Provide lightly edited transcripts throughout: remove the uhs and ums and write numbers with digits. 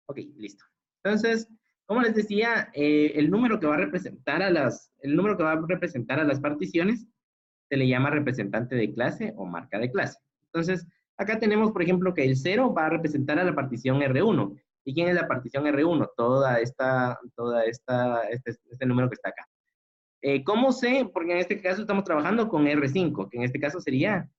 Ok, listo. Entonces, como les decía, el número que va a representar a las particiones se le llama representante de clase o marca de clase. Entonces, acá tenemos, por ejemplo, que el 0 va a representar a la partición R1. ¿Y quién es la partición R1? Este número que está acá. ¿Cómo sé? Porque en este caso estamos trabajando con R5, que en este caso sería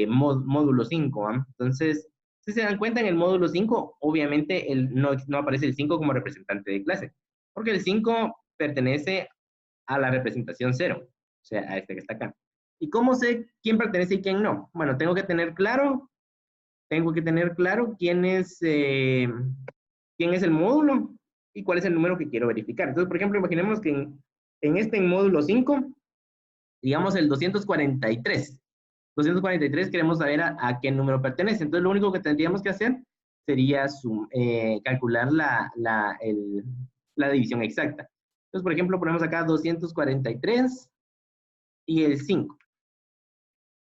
módulo 5. ¿Ah? Entonces, si se dan cuenta, en el módulo 5, obviamente no aparece el 5 como representante de clase, porque el 5 pertenece a la representación 0, o sea, a este que está acá. ¿Y cómo sé quién pertenece y quién no? Bueno, tengo que tener claro quién es el módulo y cuál es el número que quiero verificar. Entonces, por ejemplo, imaginemos que en este módulo 5, digamos el 243. 243 queremos saber a qué número pertenece. Entonces, lo único que tendríamos que hacer sería calcular la división exacta. Entonces, por ejemplo, ponemos acá 243 y el 5.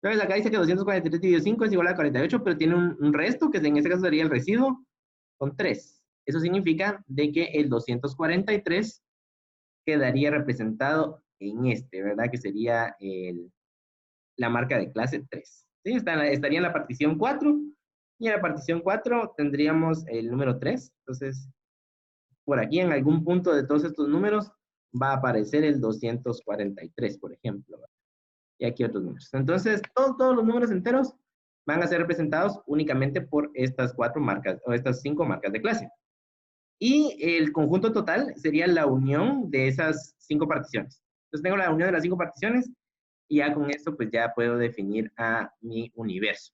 Entonces, acá dice que 243 dividido 5 es igual a 48, pero tiene un resto, que en este caso sería el residuo, con 3. Eso significa de que el 243 quedaría representado en este, ¿verdad? Que sería la marca de clase 3. ¿Sí? Estaría en la partición 4, y en la partición 4 tendríamos el número 3. Entonces, por aquí en algún punto de todos estos números va a aparecer el 243, por ejemplo. Y aquí otros números. Entonces, todos los números enteros van a ser representados únicamente por estas 4 marcas, o estas 5 marcas de clase. Y el conjunto total sería la unión de esas 5 particiones. Entonces, tengo la unión de las 5 particiones, y ya con esto pues ya puedo definir a mi universo.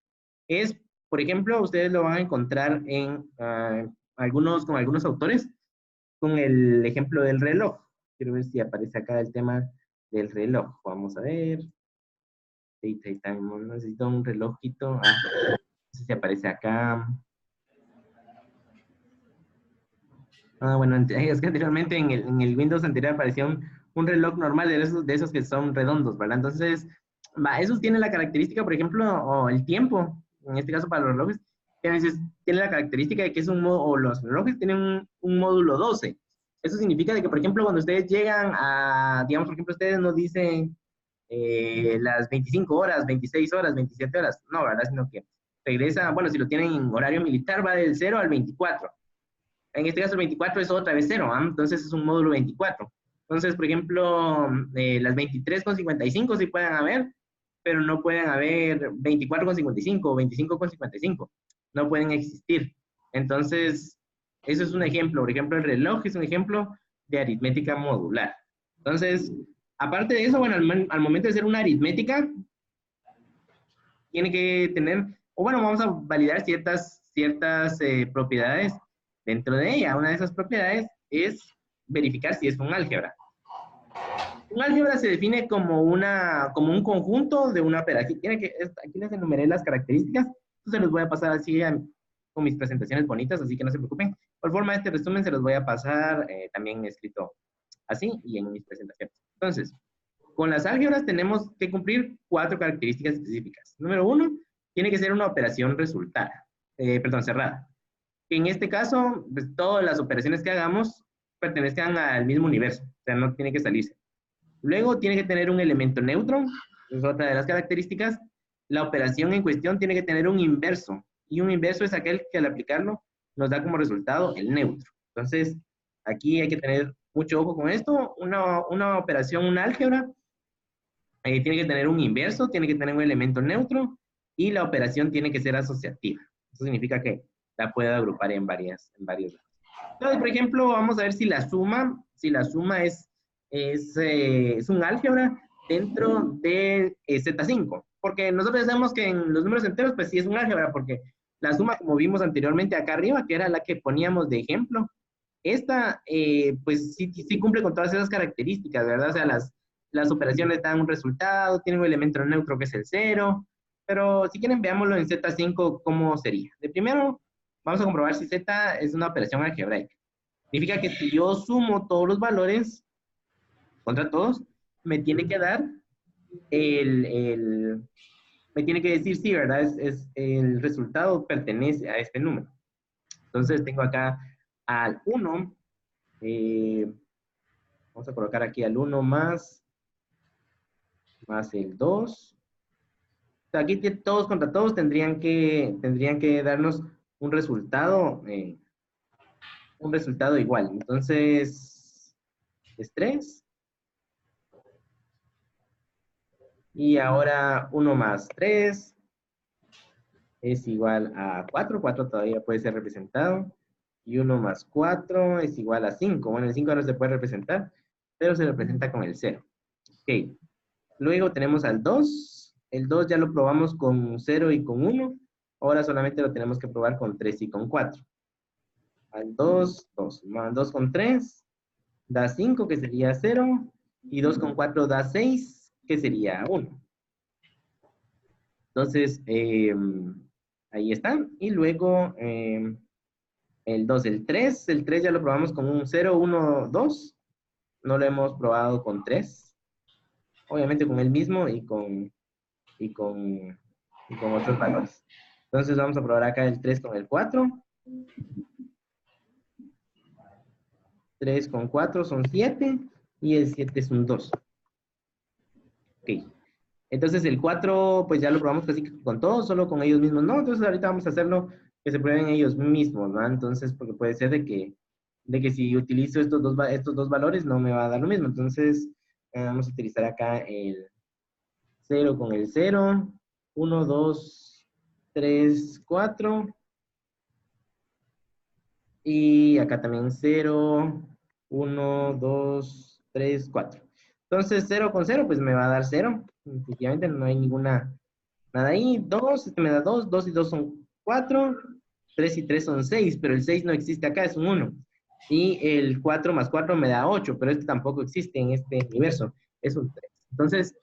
Por ejemplo, ustedes lo van a encontrar con algunos autores, con el ejemplo del reloj. Quiero ver si aparece acá el tema del reloj. Vamos a ver. Necesito un relojito. No sé si aparece acá. Bueno, es que anteriormente en el Windows anterior aparecía un reloj normal de esos que son redondos, ¿verdad? Entonces, esos tienen la característica, por ejemplo, o el tiempo, en este caso para los relojes, tiene la característica de que o los relojes tienen un módulo 12. Eso significa de que, por ejemplo, cuando ustedes llegan digamos, por ejemplo, ustedes nos dicen las 25 horas, 26 horas, 27 horas, no, ¿verdad? Sino que regresa, bueno, si lo tienen en horario militar, va del 0 al 24. En este caso el 24 es otra vez 0, ¿eh? Entonces es un módulo 24. Entonces, por ejemplo, las 23,55 sí pueden haber, pero no pueden haber 24,55 o 25,55. No pueden existir. Entonces, eso es un ejemplo. Por ejemplo, el reloj es un ejemplo de aritmética modular. Entonces, aparte de eso, bueno, al momento de hacer una aritmética, tiene que tener, o bueno, vamos a validar ciertas propiedades dentro de ella. Una de esas propiedades es verificar si es un álgebra. Un álgebra se define como un conjunto de una operación. Aquí les enumeré las características. Entonces los voy a pasar así con mis presentaciones bonitas, así que no se preocupen. Por forma de este resumen se los voy a pasar también escrito así y en mis presentaciones. Entonces, con las álgebras tenemos que cumplir 4 características específicas. Número 1, tiene que ser una operación cerrada. En este caso, pues, todas las operaciones que hagamos pertenezcan al mismo universo, o sea, no tiene que salirse. Luego, tiene que tener un elemento neutro, es otra de las características. La operación en cuestión tiene que tener un inverso, y un inverso es aquel que al aplicarlo nos da como resultado el neutro. Entonces, aquí hay que tener mucho ojo con esto. Una operación, un álgebra, tiene que tener un inverso, tiene que tener un elemento neutro, y la operación tiene que ser asociativa. Eso significa que la puedo agrupar en varios lados. Entonces, por ejemplo, vamos a ver si la suma es un álgebra dentro de Z5. Porque nosotros sabemos que en los números enteros, pues sí es un álgebra, porque la suma, como vimos anteriormente acá arriba, que era la que poníamos de ejemplo, esta, pues sí cumple con todas esas características, ¿verdad? O sea, las operaciones dan un resultado, tienen un elemento neutro que es el 0, pero si quieren veámoslo en Z5, ¿cómo sería? De primero, vamos a comprobar si Z es una operación algebraica. Significa que si yo sumo todos los valores contra todos, me tiene que dar me tiene que decir sí, ¿verdad? El resultado pertenece a este número. Entonces tengo acá al 1, vamos a colocar aquí al 1 más el 2. O sea, aquí todos contra todos tendrían que darnos un resultado igual. Entonces, es 3. Y ahora 1 más 3 es igual a 4. 4 todavía puede ser representado. Y 1 más 4 es igual a 5. Bueno, el 5 ahora se puede representar, pero se representa con el 0. Ok. Luego tenemos al 2. El 2 ya lo probamos con 0 y con 1. Ahora solamente lo tenemos que probar con 3 y con 4. Al 2, 2. Más 2 con 3 da 5, que sería 0. Y 2 con 4 da 6, que sería 1. Entonces, ahí están. Y luego el 2, el 3. El 3 ya lo probamos con un 0, 1, 2. No lo hemos probado con 3. Obviamente con el mismo y con otros valores. Entonces vamos a probar acá el 3 con el 4. 3 con 4 son 7 y el 7 es un 2. Ok. Entonces el 4 pues ya lo probamos casi con todos, solo con ellos mismos. No, entonces ahorita vamos a hacerlo que se prueben ellos mismos, ¿no? Entonces, porque puede ser de que si utilizo estos dos valores no me va a dar lo mismo. Entonces, vamos a utilizar acá el 0 con el 0. 1, 2, 3, 4. Y acá también 0, 1, 2, 3, 4. Entonces 0 con 0 pues me va a dar 0. Efectivamente no hay nada ahí. 2, este me da 2, 2 y 2 son 4, 3 y 3 son 6, pero el 6 no existe acá, es un 1. Y el 4 más 4 me da 8, pero este tampoco existe en este universo, es un 3. Entonces,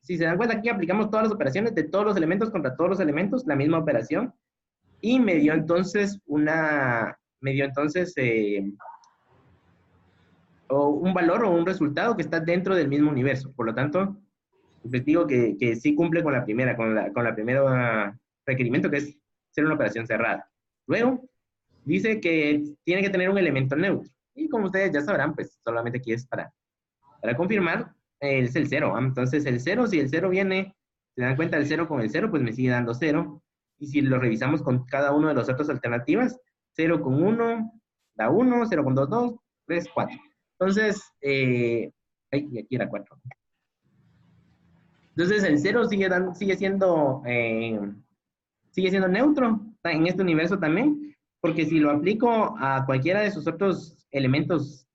si se dan cuenta aquí aplicamos todas las operaciones de todos los elementos contra todos los elementos, la misma operación. Y me dio entonces un valor o un resultado que está dentro del mismo universo. Por lo tanto, les digo que sí cumple con la primera requerimiento, que es ser una operación cerrada. Luego, dice que tiene que tener un elemento neutro. Y como ustedes ya sabrán, pues solamente aquí es para confirmar, es el 0. Entonces, el 0, si el 0 viene, se dan cuenta, el 0 con el 0, pues me sigue dando 0. Y si lo revisamos con cada uno de las otras alternativas, 0 con 1 da 1, 0 con 2, 2, 3, 4. Entonces, y aquí era 4. Entonces, el 0 sigue siendo neutro en este universo también, porque si lo aplico a cualquiera de sus otros elementos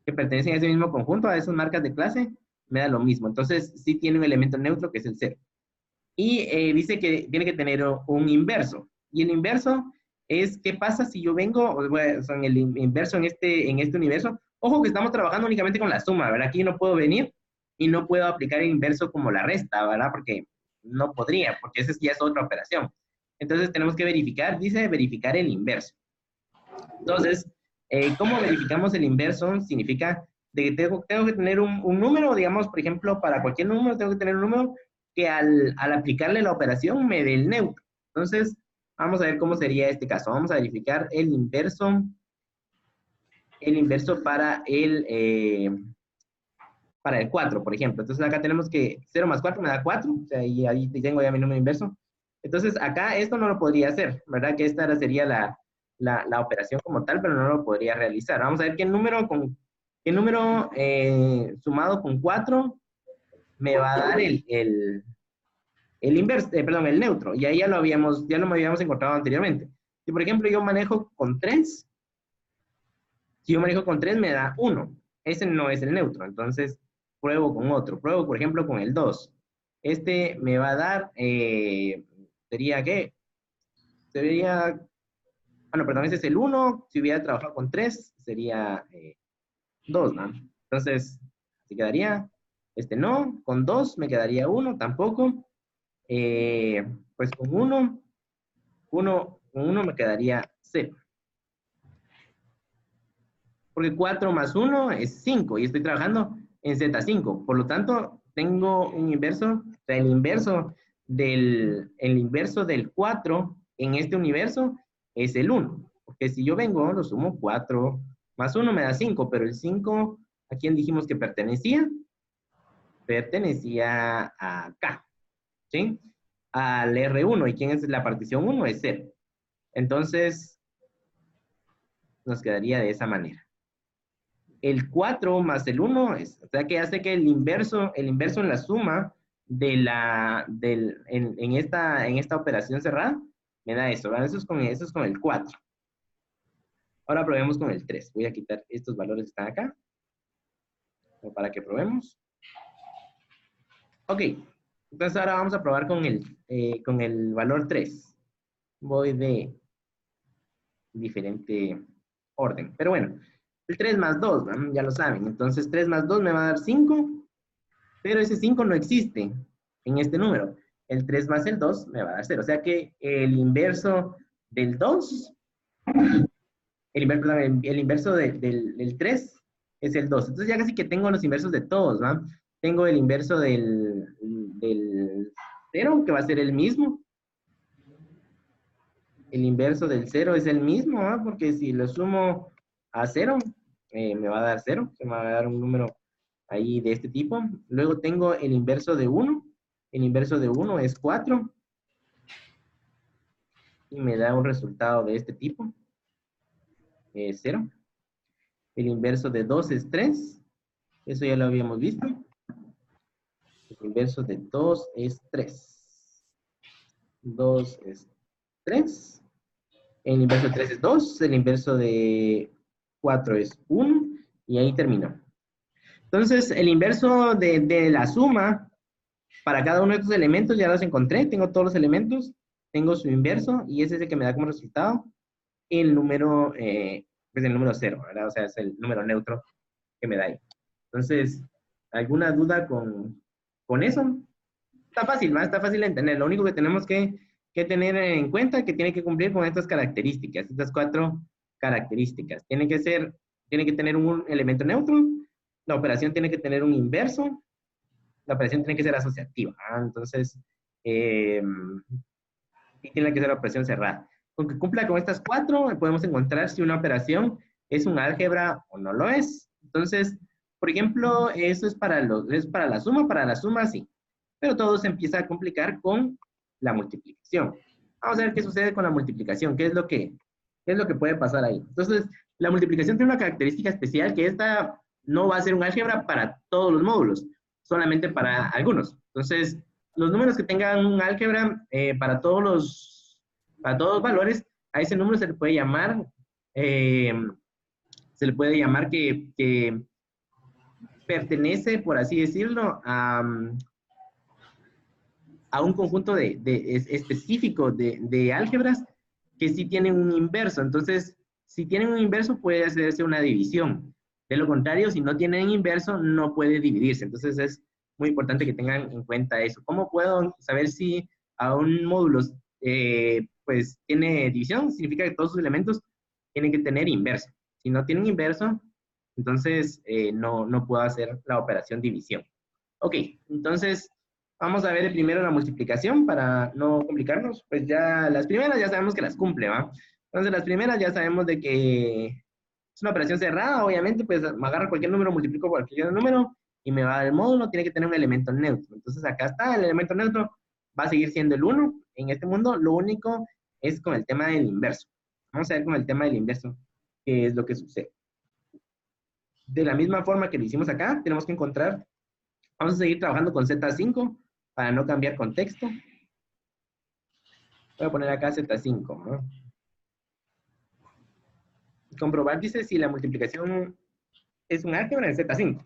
que pertenecen a ese mismo conjunto, a esas marcas de clase, me da lo mismo. Entonces, sí tiene un elemento neutro que es el 0. Y dice que tiene que tener un inverso. Y el inverso es, ¿qué pasa si yo vengo, bueno, son el inverso en este universo? Ojo que estamos trabajando únicamente con la suma, ¿verdad? Aquí no puedo venir y no puedo aplicar el inverso como la resta, ¿verdad? Porque no podría, porque esa ya es otra operación. Entonces tenemos que verificar, dice verificar el inverso. Entonces, ¿cómo verificamos el inverso? Significa de que tengo que tener un número, digamos, por ejemplo, para cualquier número tengo que tener un número que al aplicarle la operación me dé el neutro. Entonces, vamos a ver cómo sería este caso. Vamos a verificar el inverso para el 4, por ejemplo. Entonces, acá tenemos que 0 más 4 me da 4, o sea, y ahí tengo ya mi número inverso. Entonces, acá esto no lo podría hacer, ¿verdad? Que esta sería la operación como tal, pero no lo podría realizar. Vamos a ver qué número sumado con 4 me va a dar el inverso, perdón, el neutro. Y ahí ya lo habíamos encontrado anteriormente. Si, por ejemplo, yo manejo con 3, si yo manejo con 3 me da 1. Ese no es el neutro. Entonces, pruebo con otro. Pruebo, por ejemplo, con el 2. Este me va a dar, ¿sería qué? Sería, perdón, ese es el 1. Si hubiera trabajado con 3, sería 2, ¿no? Entonces, así quedaría, no, con 2 me quedaría 1, tampoco. Pues con 1 me quedaría 0. Porque 4 más 1 es 5 y estoy trabajando en Z5. Por lo tanto, tengo un inverso, o sea, el inverso del 4 en este universo es el 1. porque si yo vengo, lo sumo 4 más 1 me da 5, pero el 5, ¿a quién dijimos que pertenecía? Pertenecía a acá, ¿sí? Al R1, ¿y quién es la partición 1? Es 0. Entonces, nos quedaría de esa manera. El 4 más el 1 es, o sea que hace que el inverso en la suma de en esta operación cerrada, me da eso, ¿verdad? Eso es con el 4. Ahora probemos con el 3. Voy a quitar estos valores que están acá, para que probemos. Ok, entonces ahora vamos a probar con el valor 3. Voy de diferente orden, pero bueno, el 3 más 2, ¿no? Ya lo saben, entonces 3 más 2 me va a dar 5, pero ese 5 no existe en este número. El 3 más el 2 me va a dar 0, o sea que el inverso del 2, el inverso del 3 es el 2. Entonces ya casi que tengo los inversos de todos, ¿no? Tengo el inverso del 0, que va a ser el mismo. El inverso del 0 es el mismo, ¿no? Porque si lo sumo a 0, me va a dar 0. Se me va a dar un número ahí de este tipo. Luego tengo el inverso de 1. El inverso de 1 es 4. Y me da un resultado de este tipo. 0. El inverso de 2 es 3. Eso ya lo habíamos visto. El inverso de 2 es 3. 2 es 3. El inverso de 3 es 2. El inverso de 4 es 1. Y ahí terminó. Entonces, el inverso de la suma para cada uno de estos elementos ya los encontré. Tengo todos los elementos. Tengo su inverso. Y ese es el que me da como resultado el número, pues el número 0, ¿verdad? O sea, es el número neutro que me da ahí. Entonces, ¿alguna duda con eso? Está fácil, ¿no? Está fácil de entender. Lo único que tenemos que tener en cuenta es que tiene que cumplir con estas características, estas 4 características. Tiene que tener un elemento neutro, la operación tiene que tener un inverso, la operación tiene que ser asociativa. Entonces, y tiene que ser la operación cerrada. Con que cumpla con estas 4, podemos encontrar si una operación es un álgebra o no lo es. Entonces, por ejemplo, eso es para la suma sí. Pero todo se empieza a complicar con la multiplicación. Vamos a ver qué sucede con la multiplicación, qué es lo que puede pasar ahí. Entonces, la multiplicación tiene una característica especial, que esta no va a ser un álgebra para todos los módulos, solamente para algunos. Entonces, los números que tengan un álgebra para todos los valores, a ese número eh, se le puede llamar que pertenece, por así decirlo, a un conjunto específico de álgebras que sí tienen un inverso. Entonces, si tienen un inverso, puede hacerse una división. De lo contrario, si no tienen inverso, no puede dividirse. Entonces, es muy importante que tengan en cuenta eso. ¿Cómo puedo saber si a un módulo pues tiene división? Significa que todos sus elementos tienen que tener inverso. Si no tienen inverso, entonces no puedo hacer la operación división. Ok, entonces vamos a ver primero la multiplicación para no complicarnos. Pues ya las primeras ya sabemos que las cumple, ¿va? Entonces las primeras ya sabemos de que es una operación cerrada, obviamente, pues me agarro cualquier número, multiplico cualquier número y me va a dar el módulo, tiene que tener un elemento neutro. Entonces acá está, el elemento neutro va a seguir siendo el 1 en este mundo, lo único es con el tema del inverso. Vamos a ver con el tema del inverso qué es lo que sucede. De la misma forma que lo hicimos acá, tenemos que encontrar, vamos a seguir trabajando con Z5 para no cambiar contexto. Voy a poner acá Z5, ¿no? Comprobar, dice, si la multiplicación es un álgebra en Z5.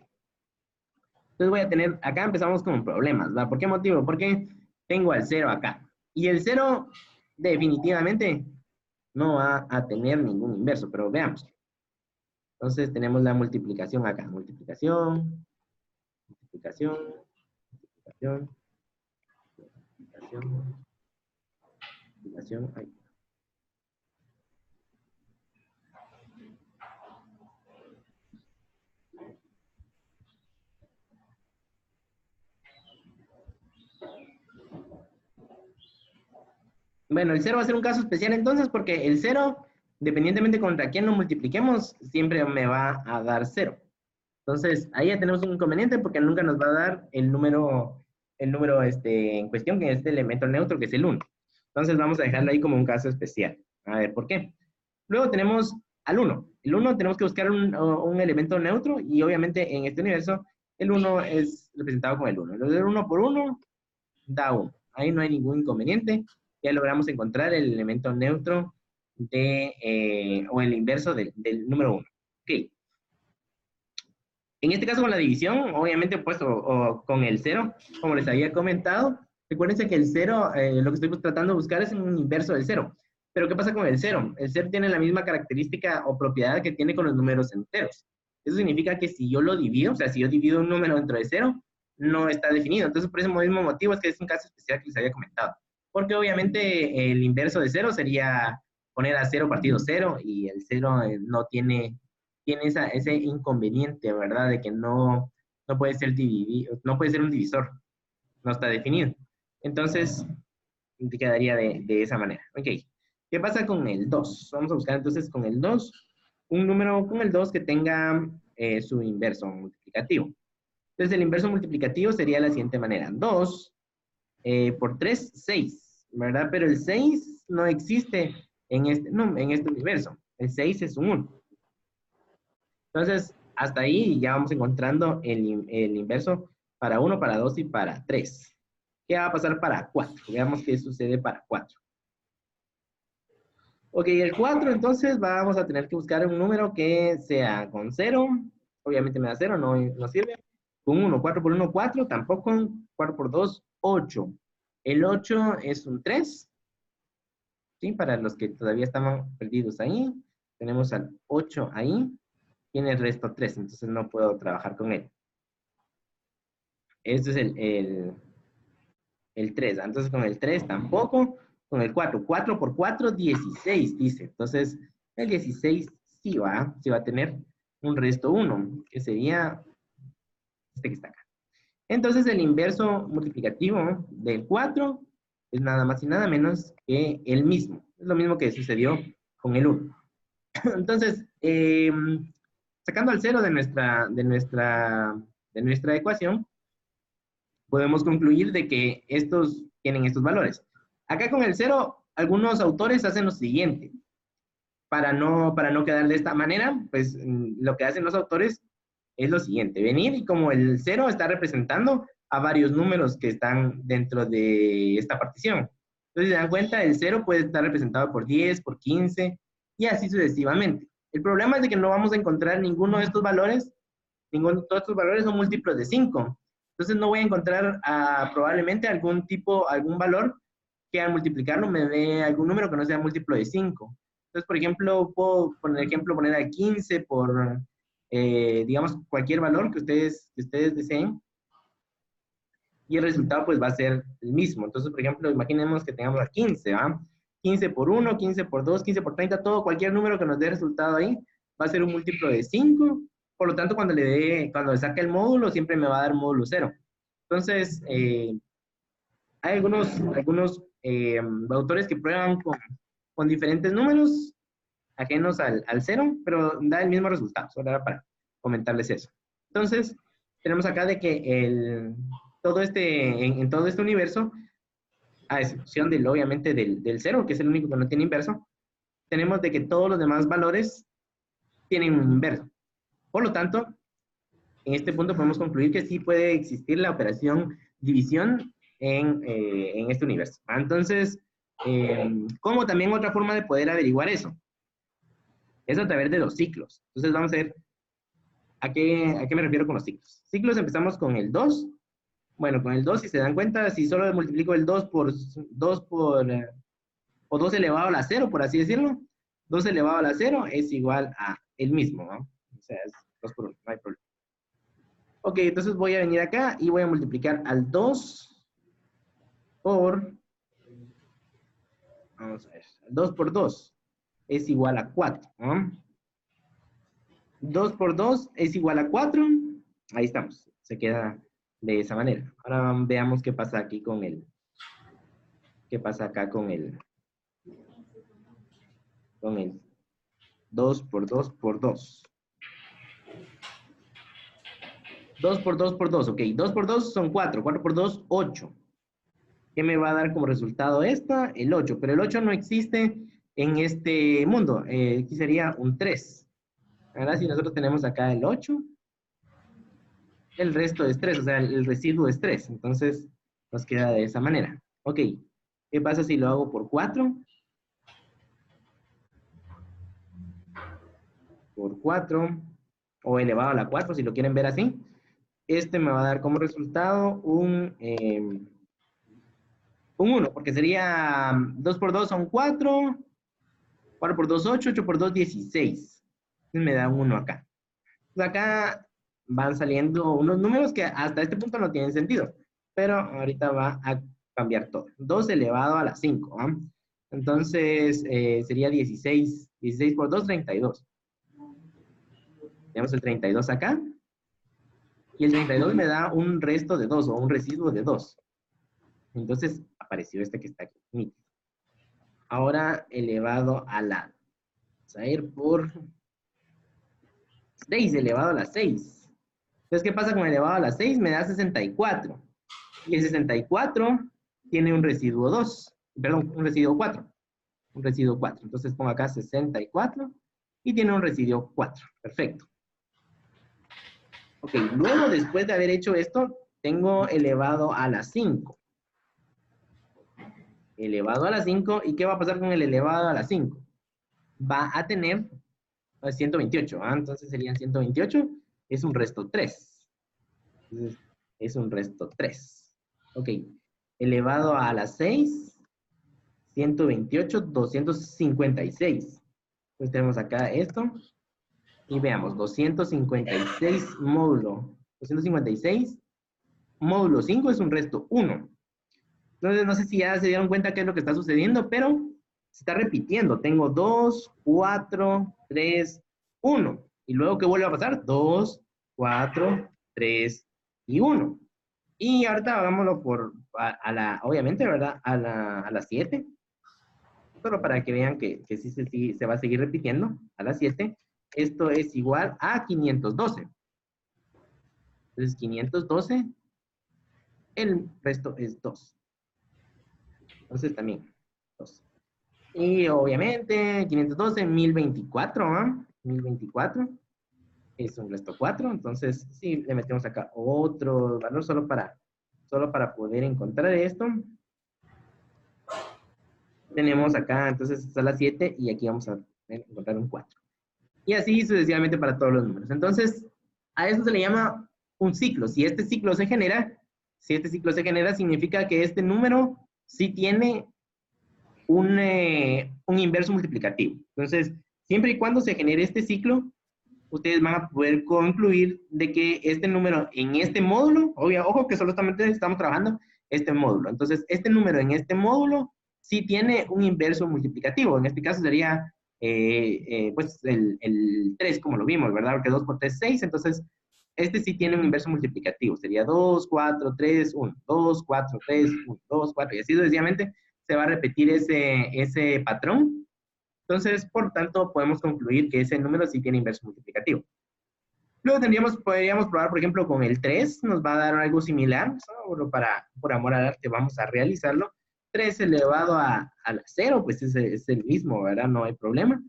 Entonces voy a tener, acá empezamos con problemas, ¿va? ¿Por qué motivo? Porque tengo al 0 acá. Y el 0 definitivamente no va a tener ningún inverso, pero veamos. Entonces tenemos la multiplicación acá. Multiplicación, multiplicación, multiplicación, multiplicación, multiplicación. Ahí. Bueno, el 0 va a ser un caso especial entonces porque el 0 Independientemente contra quién lo multipliquemos, siempre me va a dar 0. Entonces, ahí ya tenemos un inconveniente porque nunca nos va a dar el número en cuestión, que es este elemento neutro, que es el 1. Entonces, vamos a dejarlo ahí como un caso especial. A ver, ¿por qué? Luego tenemos al 1. El 1 tenemos que buscar un elemento neutro y obviamente en este universo el 1 es representado con el 1. Entonces, el 1 por 1 da 1. Ahí no hay ningún inconveniente. Ya logramos encontrar el elemento neutro o el inverso del número 1. Ok. En este caso con la división, obviamente pues o con el 0, como les había comentado, recuérdense que el 0, lo que estoy tratando de buscar es un inverso del 0. Pero ¿qué pasa con el 0? El 0 tiene la misma característica o propiedad que tiene con los números enteros. Eso significa que si yo lo divido, o sea, si yo divido un número dentro de 0, no está definido. Entonces, por ese mismo motivo es que es un caso especial que les había comentado. Porque obviamente el inverso de 0 sería poner a 0 partido 0 y el 0 no tiene ese inconveniente, ¿verdad? De que no puede ser dividido, no puede ser un divisor, no está definido. Entonces, quedaría de esa manera. Ok. ¿Qué pasa con el 2? Vamos a buscar entonces con el 2, un número con el 2 que tenga su inverso multiplicativo. Entonces, el inverso multiplicativo sería de la siguiente manera. 2 por 3, 6, ¿verdad? Pero el 6 no existe en este universo. El 6 es un 1. Entonces, hasta ahí ya vamos encontrando el inverso para 1, para 2 y para 3. ¿Qué va a pasar para 4? Veamos qué sucede para 4. Ok, el 4 entonces vamos a tener que buscar un número que sea con 0. Obviamente me da 0, no sirve. Con 1, 4 por 1, 4, tampoco. 4 por 2, 8. El 8 es un 3. ¿Sí? Para los que todavía estaban perdidos ahí. Tenemos al 8 ahí. Tiene el resto 3, entonces no puedo trabajar con él. Este es el 3. Entonces con el 3 tampoco. Con el 4. 4 por 4, 16, dice. Entonces el 16 sí va a tener un resto 1, que sería este que está acá. Entonces el inverso multiplicativo del 4 es nada más y nada menos que el mismo. Es lo mismo que sucedió con el 1. Entonces, sacando al 0 de nuestra ecuación, podemos concluir de que estos tienen estos valores. Acá con el 0, algunos autores hacen lo siguiente. Para no quedar de esta manera, pues lo que hacen los autores es lo siguiente. Venir y como el 0 está representando a varios números que están dentro de esta partición. Entonces, si se dan cuenta, el 0 puede estar representado por 10, por 15 y así sucesivamente. El problema es de que no vamos a encontrar ninguno de estos valores, todos estos valores son múltiplos de 5. Entonces no voy a encontrar probablemente algún valor que al multiplicarlo me dé algún número que no sea múltiplo de 5. Entonces, por ejemplo, puedo poner a 15 por, digamos, cualquier valor que ustedes deseen. Y el resultado pues va a ser el mismo. Entonces, por ejemplo, imaginemos que tengamos a 15, ¿va? 15 por 1, 15 por 2, 15 por 30, todo, cualquier número que nos dé resultado ahí va a ser un múltiplo de 5. Por lo tanto, cuando le saque el módulo, siempre me va a dar módulo 0. Entonces, hay algunos autores que prueban con diferentes números ajenos al 0, pero da el mismo resultado. Solo era para comentarles eso. Entonces, tenemos acá de que en todo este universo, a excepción obviamente del 0, que es el único que no tiene inverso, tenemos de que todos los demás valores tienen un inverso. Por lo tanto, en este punto podemos concluir que sí puede existir la operación división en este universo. Entonces, ¿cómo también otra forma de poder averiguar eso? Es a través de los ciclos. Entonces vamos a ver a qué me refiero con los ciclos. Ciclos empezamos con el 2. Bueno, con el 2, si se dan cuenta, si solo multiplico el 2 o 2 elevado a la 0, por así decirlo, 2 elevado a la 0 es igual a el mismo, ¿no? O sea, es 2 por 1, no hay problema. Ok, entonces voy a venir acá y voy a multiplicar al 2 por, vamos a ver, 2 por 2 es igual a 4, ¿no? 2 por 2 es igual a 4. Ahí estamos, se queda de esa manera. Ahora veamos qué pasa aquí qué pasa acá con el 2 por 2 por 2. 2 por 2 por 2, ok. 2 por 2 son 4. 4 por 2, 8. ¿Qué me va a dar como resultado esta? El 8. Pero el 8 no existe en este mundo. Aquí sería un 3. Ahora si nosotros tenemos acá el 8, el resto es 3. O sea, el residuo es 3. Entonces nos queda de esa manera. Ok. ¿Qué pasa si lo hago por 4? Por 4. O elevado a la 4, si lo quieren ver así. Este me va a dar como resultado un 1, porque sería 2 por 2 son 4, 4 por 2, 8, 8 por 2, 16. Entonces me da un 1 acá. Entonces acá van saliendo unos números que hasta este punto no tienen sentido, pero ahorita va a cambiar todo. 2 elevado a la 5, ¿ah? Entonces sería 16. 16 por 2, 32. Tenemos el 32 acá. Y el 32 me da un resto de 2 o un residuo de 2. Entonces apareció este que está aquí. Ahora elevado a la, vamos a ir por 6 elevado a la 6. Entonces, ¿qué pasa con elevado a la 6? Me da 64. Y el 64 tiene un residuo 2. Perdón, un residuo 4. Un residuo 4. Entonces pongo acá 64 y tiene un residuo 4. Perfecto. Ok, luego después de haber hecho esto, tengo elevado a la 5. Elevado a la 5. ¿Y qué va a pasar con el elevado a la 5? Va a tener 128. Entonces serían 128. Es un resto 3. Entonces es un resto 3. Ok. Elevado a la 6. 128, 256. Entonces tenemos acá esto. Y veamos, 256 módulo. 256 módulo 5 es un resto 1. Entonces, no sé si ya se dieron cuenta qué es lo que está sucediendo, pero se está repitiendo. Tengo 2, 4, 3, 1. Y luego, ¿qué vuelve a pasar? 2, 4, 3 y 1. Y ahorita hagámoslo obviamente, ¿verdad? A la 7. Solo para que vean que sí se va a seguir repitiendo. A la 7. Esto es igual a 512. Entonces, 512, el resto es 2. Entonces, también 2. Y obviamente, 512, 1024, ¿ah? 1024 es un resto 4. Entonces, sí, le metemos acá otro valor solo para poder encontrar esto. Tenemos acá, entonces, está la 7 y aquí vamos a encontrar un 4. Y así sucesivamente para todos los números. Entonces, a eso se le llama un ciclo. Si este ciclo se genera, significa que este número sí tiene un inverso multiplicativo. Entonces, siempre y cuando se genere este ciclo, ustedes van a poder concluir de que este número en este módulo, ojo que solamente estamos trabajando este módulo. Entonces, este número en este módulo sí tiene un inverso multiplicativo. En este caso sería pues el 3, como lo vimos, ¿verdad? Porque 2 por 3 es 6. Entonces, este sí tiene un inverso multiplicativo. Sería 2, 4, 3, 1. 2, 4, 3, 1. 2, 4. Y así sucesivamente se va a repetir ese patrón. Entonces, por tanto, podemos concluir que ese número sí tiene inverso multiplicativo. Luego podríamos probar, por ejemplo, con el 3, nos va a dar algo similar. Solo por amor al arte vamos a realizarlo. 3 elevado a la 0, pues es el mismo, ¿verdad? No hay problema.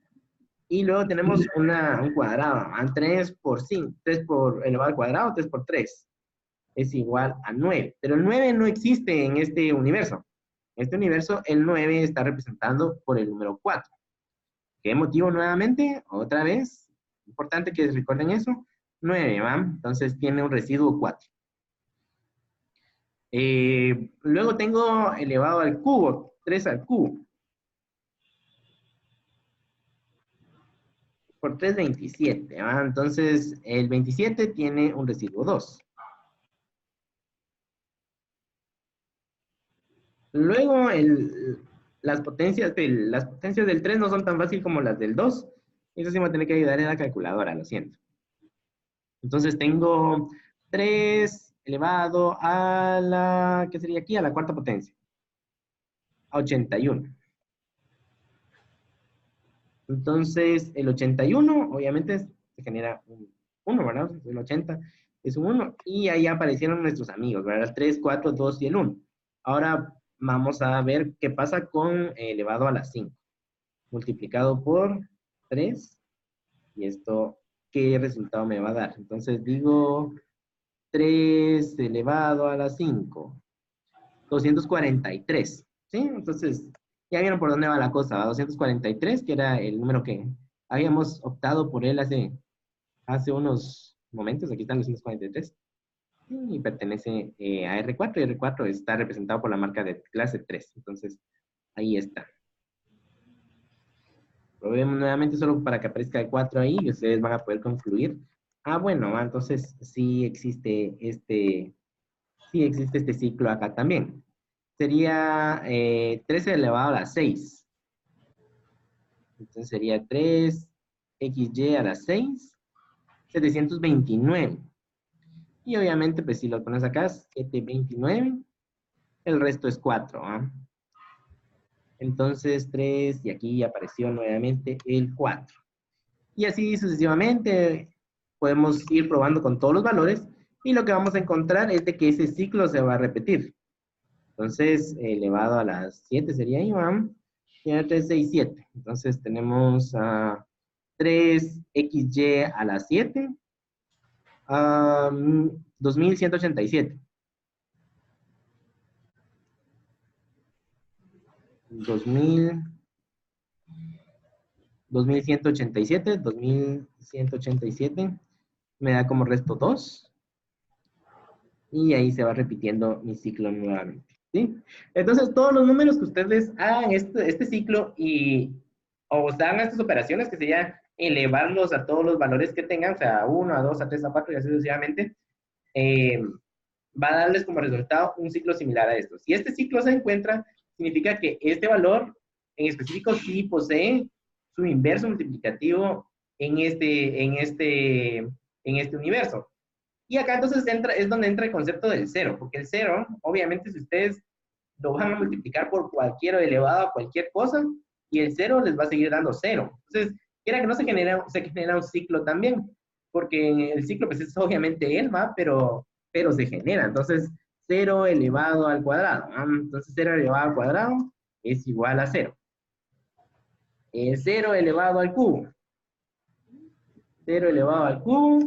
Y luego tenemos un cuadrado. 3 por 5, 3 por elevado al cuadrado, 3 por 3. Es igual a 9. Pero el 9 no existe en este universo. En este universo, el 9 está representado por el número 4. ¿Qué motivo nuevamente? Otra vez, importante que recuerden eso, 9, ¿va? Entonces tiene un residuo 4. Luego tengo elevado al cubo, 3 al cubo. Por 3, 27, ¿va? Entonces el 27 tiene un residuo 2. Luego las potencias del 3 no son tan fáciles como las del 2. Eso sí me va a tener que ayudar en la calculadora, lo siento. Entonces tengo 3 elevado a la, ¿qué sería aquí? A la cuarta potencia. A 81. Entonces, el 81, obviamente, se genera un 1, ¿verdad? El 80 es un 1. Y ahí aparecieron nuestros amigos, ¿verdad? El 3, 4, 2 y el 1. Ahora vamos a ver qué pasa con elevado a la 5. Multiplicado por 3. Y esto, ¿qué resultado me va a dar? Entonces digo 3 elevado a la 5. 243. ¿Sí? Entonces, ya vieron por dónde va la cosa, ¿va? 243, que era el número que habíamos optado por él hace unos momentos. Aquí están los 243. Y pertenece a R4, y R4 está representado por la marca de clase 3. Entonces, ahí está. Probemos nuevamente solo para que aparezca el 4 ahí y ustedes van a poder concluir. Ah, bueno, entonces sí existe este ciclo acá también. Sería 13 elevado a la 6. Entonces sería 3xy a la 6, 729. Y obviamente, pues si lo pones acá, 729, el resto es 4. ¿Ah? Entonces 3, y aquí apareció nuevamente el 4. Y así sucesivamente podemos ir probando con todos los valores y lo que vamos a encontrar es de que ese ciclo se va a repetir. Entonces, elevado a las 7 sería Iván, y a 3, 6, 7. Entonces tenemos a 3xy a la 7, a 2187. 2000, 2187, 2187 me da como resto 2 y ahí se va repitiendo mi ciclo nuevamente. ¿Sí? Entonces, todos los números que ustedes hagan este ciclo o se hagan estas operaciones, que sería elevarlos a todos los valores que tengan, o sea, a 1, a 2, a 3, a 4 y así sucesivamente, eh, va a darles como resultado un ciclo similar a esto. Si este ciclo se encuentra, significa que este valor en específico sí posee su inverso multiplicativo en este universo. Y acá entonces es donde entra el concepto del cero, porque el cero, obviamente, si ustedes lo van a multiplicar por cualquier elevado a cualquier cosa, y el cero les va a seguir dando cero. Entonces, quiera que no se genera un ciclo también, porque el ciclo pues es obviamente el ¿va? Pero se genera. Entonces, 0 elevado al cuadrado. Entonces, 0 elevado al cuadrado es igual a 0. 0 elevado al cubo. 0 elevado al cubo,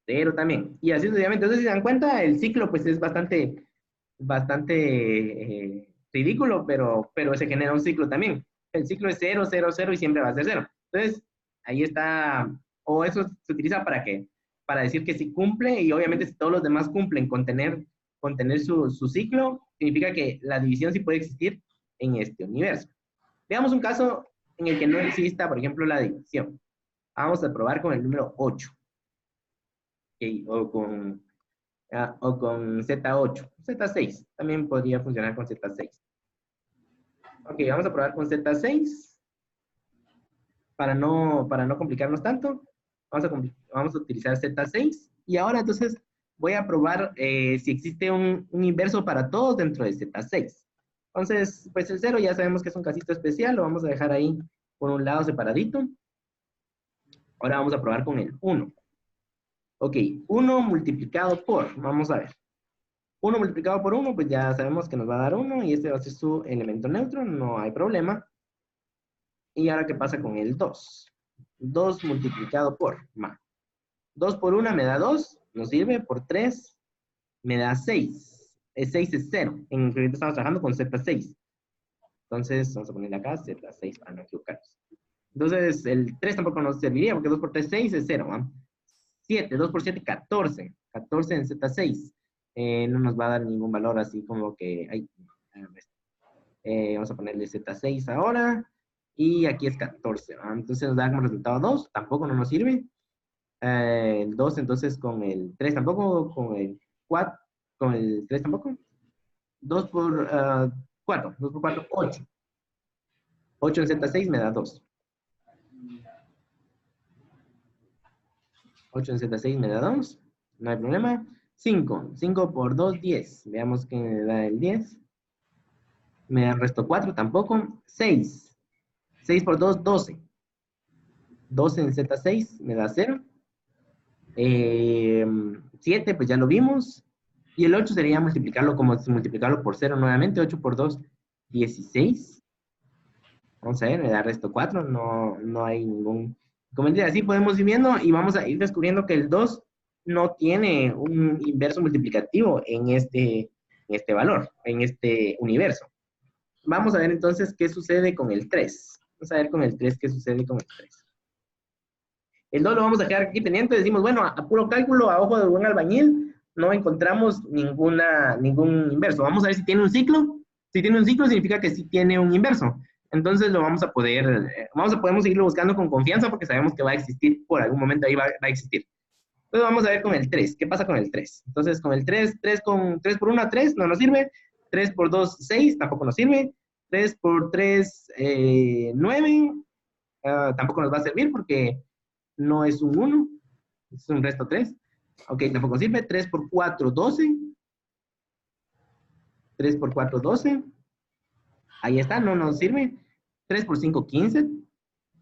0 también. Y así sucesivamente. Entonces, si se dan cuenta, el ciclo pues es bastante ridículo, pero se genera un ciclo también. El ciclo es 0, 0, 0 y siempre va a ser 0. Entonces, ahí está, o eso se utiliza para qué? Para decir que si cumple, y obviamente si todos los demás cumplen con tener su ciclo, significa que la división sí puede existir en este universo. Veamos un caso en el que no exista, por ejemplo, la división. Vamos a probar con el número 8. ¿Okay? O con Z8, Z6, también podría funcionar con Z6. Ok, vamos a probar con Z6, para no complicarnos tanto, vamos a utilizar Z6, y ahora entonces voy a probar si existe un inverso para todos dentro de Z6. Entonces, pues el 0 ya sabemos que es un casito especial, lo vamos a dejar ahí por un lado separadito. Ahora vamos a probar con el 1. Ok, 1 multiplicado por, vamos a ver. 1 multiplicado por 1, pues ya sabemos que nos va a dar 1 y este va a ser su elemento neutro, no hay problema. Y ahora, ¿qué pasa con el 2? 2 multiplicado por, 2 por 1 me da 2, nos sirve, por 3 me da 6. 6 es 0, ahorita estamos trabajando con Z6. Entonces, vamos a ponerle acá Z6 para no equivocarnos. Entonces, el 3 tampoco nos serviría, porque 2 por 3, 6 es 0, 7, 2 por 7, 14. 14 en Z6. No nos va a dar ningún valor así como que... vamos a ponerle Z6 ahora. Y aquí es 14. Entonces nos da como resultado 2. Tampoco no nos sirve. El 2 entonces con el 3 tampoco. Con el 4. Con el 3 tampoco. 2 por 4. 2 por 4, 8. 8 en Z6 me da 2. 8 en Z6 me da 2. No hay problema. 5. 5 por 2, 10. Veamos qué me da el 10. Me da el resto 4, tampoco. 6. 6 por 2, 12. 2 en Z6 me da 0. 7, pues ya lo vimos. Y el 8 sería multiplicarlo como multiplicarlo por 0 nuevamente. 8 por 2, 16. Vamos a ver, me da resto 4. No hay ningún inconveniente. Así podemos ir viendo y vamos a ir descubriendo que el 2 no tiene un inverso multiplicativo en este valor, en este universo. Vamos a ver entonces qué sucede con el 3. Vamos a ver con el 3 qué sucede con el 3. El 2 lo vamos a dejar aquí pendiente. Decimos, bueno, a puro cálculo, a ojo de buen albañil, no encontramos ningún inverso. Vamos a ver si tiene un ciclo. Si tiene un ciclo, significa que sí tiene un inverso. Entonces lo vamos a podemos seguirlo buscando con confianza porque sabemos que va a existir, por algún momento ahí va a existir. Entonces vamos a ver con el 3. ¿Qué pasa con el 3? Entonces con el 3, 3 por 1, 3, no nos sirve. 3 por 2, 6, tampoco nos sirve. 3 por 3, 9, tampoco nos va a servir porque no es un 1, es un resto 3. Ok, tampoco sirve. 3 por 4, 12. 3 por 4, 12. Ahí está, no nos sirve. 3 por 5, 15.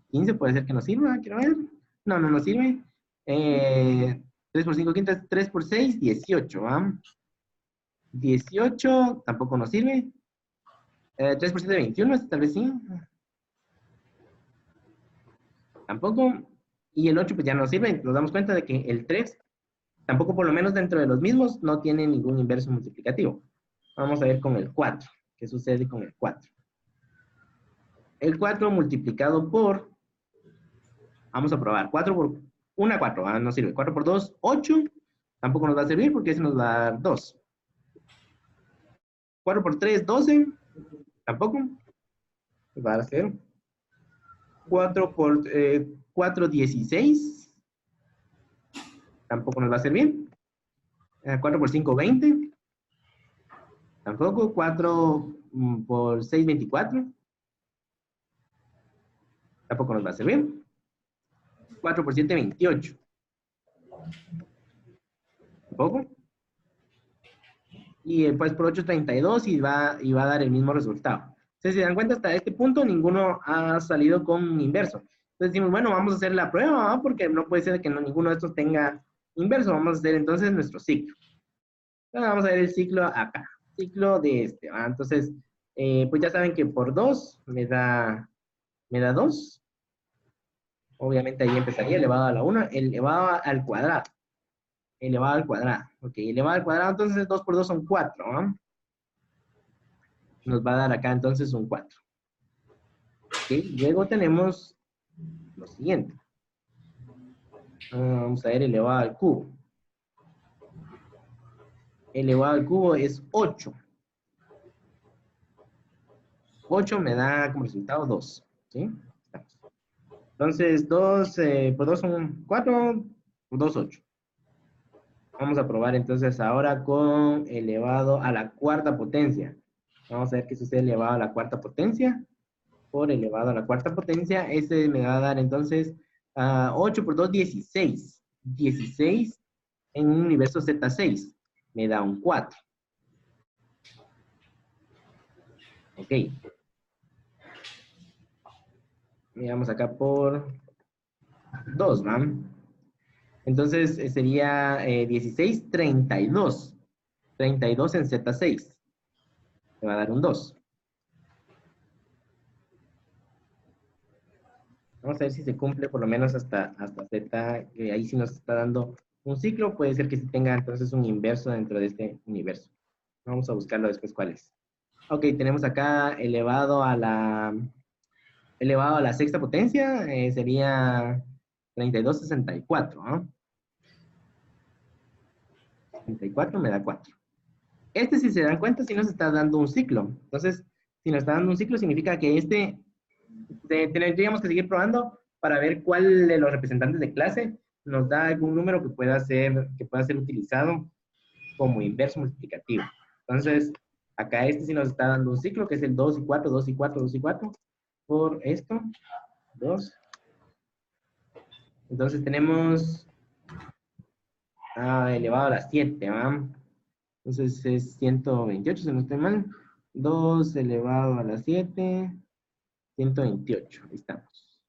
15 puede ser que nos sirva, quiero ver. No nos sirve. 3 por 5, 15. 3 por 6, 18. 18 tampoco nos sirve. 3 por 7, 21, tal vez sí. Tampoco. Y el 8 pues ya no sirve. Nos damos cuenta de que el 3 tampoco, por lo menos dentro de los mismos, no tiene ningún inverso multiplicativo. Vamos a ver con el 4. ¿Qué sucede con el 4? El 4 multiplicado por, vamos a probar, 4 por 1, 4, no sirve. 4 por 2, 8, tampoco nos va a servir porque ese nos va a dar 2. 4 por 3, 12, tampoco, nos va a dar 0. 4 por 4, 16, tampoco nos va a servir. 4 por 5, 20, tampoco. 4 por 6, 24, tampoco nos va a servir. 4 por 7, 28, tampoco. Y pues por 8, 32 y va a dar el mismo resultado. Entonces, si se dan cuenta, hasta este punto ninguno ha salido con un inverso. Entonces decimos, bueno, vamos a hacer la prueba, ¿no? Porque no puede ser que ninguno de estos tenga inverso. Vamos a hacer entonces nuestro ciclo. Entonces, vamos a ver el ciclo acá. Ciclo de este. Entonces, pues ya saben que por 2 me da 2. Obviamente ahí empezaría elevado a la 1, elevado al cuadrado. Elevado al cuadrado. Ok, elevado al cuadrado, entonces 2 por 2 son 4, ¿no? Nos va a dar acá entonces un 4. ¿Okay? Luego tenemos lo siguiente. Vamos a ver elevado al cubo. Elevado al cubo es 8. 8 me da como resultado 2. ¿Sí? Entonces 2 por 2 son 4, por 2, 8. Vamos a probar entonces ahora con elevado a la cuarta potencia. Vamos a ver qué sucede elevado a la cuarta potencia. Por elevado a la cuarta potencia, este me va a dar entonces 8 por 2, 16. 16 en un universo Z6 me da un 4. Ok. Miramos acá por 2, ¿va? Entonces sería 16, 32. 32 en Z6. Me va a dar un 2. Vamos a ver si se cumple por lo menos hasta Z, que ahí sí nos está dando un ciclo. Puede ser que sí tenga entonces un inverso dentro de este universo. Vamos a buscarlo después cuál es. Ok, tenemos acá elevado a la sexta potencia, sería 32, 64, ¿no? 64 me da 4. Este, si se dan cuenta, sí nos está dando un ciclo. Entonces, si nos está dando un ciclo, significa que tendríamos que seguir probando para ver cuál de los representantes de clase nos da algún número que pueda ser utilizado como inverso multiplicativo. Entonces, acá este sí nos está dando un ciclo, que es el 2 y 4, 2 y 4, 2 y 4, por esto, 2. Entonces tenemos elevado a la 7, ¿va? Entonces es 128, si no estoy mal. 2 elevado a la 7, 128, ahí estamos.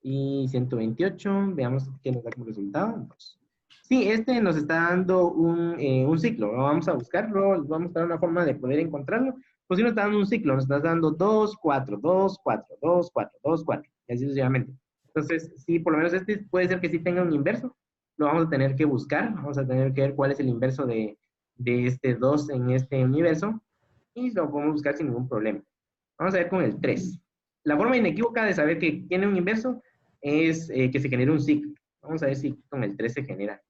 y 128. Veamos qué nos da como resultado. 2. Sí, este nos está dando un ciclo. Lo vamos a buscarlo, vamos a mostrar una forma de poder encontrarlo. Pues sí nos está dando un ciclo, nos está dando 2, 4, 2, 4, 2, 4, 2, 4, y así sucesivamente. Entonces, sí, por lo menos este puede ser que sí tenga un inverso. Lo vamos a tener que buscar, vamos a tener que ver cuál es el inverso de este 2 en este universo, y lo podemos buscar sin ningún problema. Vamos a ver con el 3. La forma inequívoca de saber que tiene un inverso es que se genere un ciclo. Vamos a ver si con el 3 se genera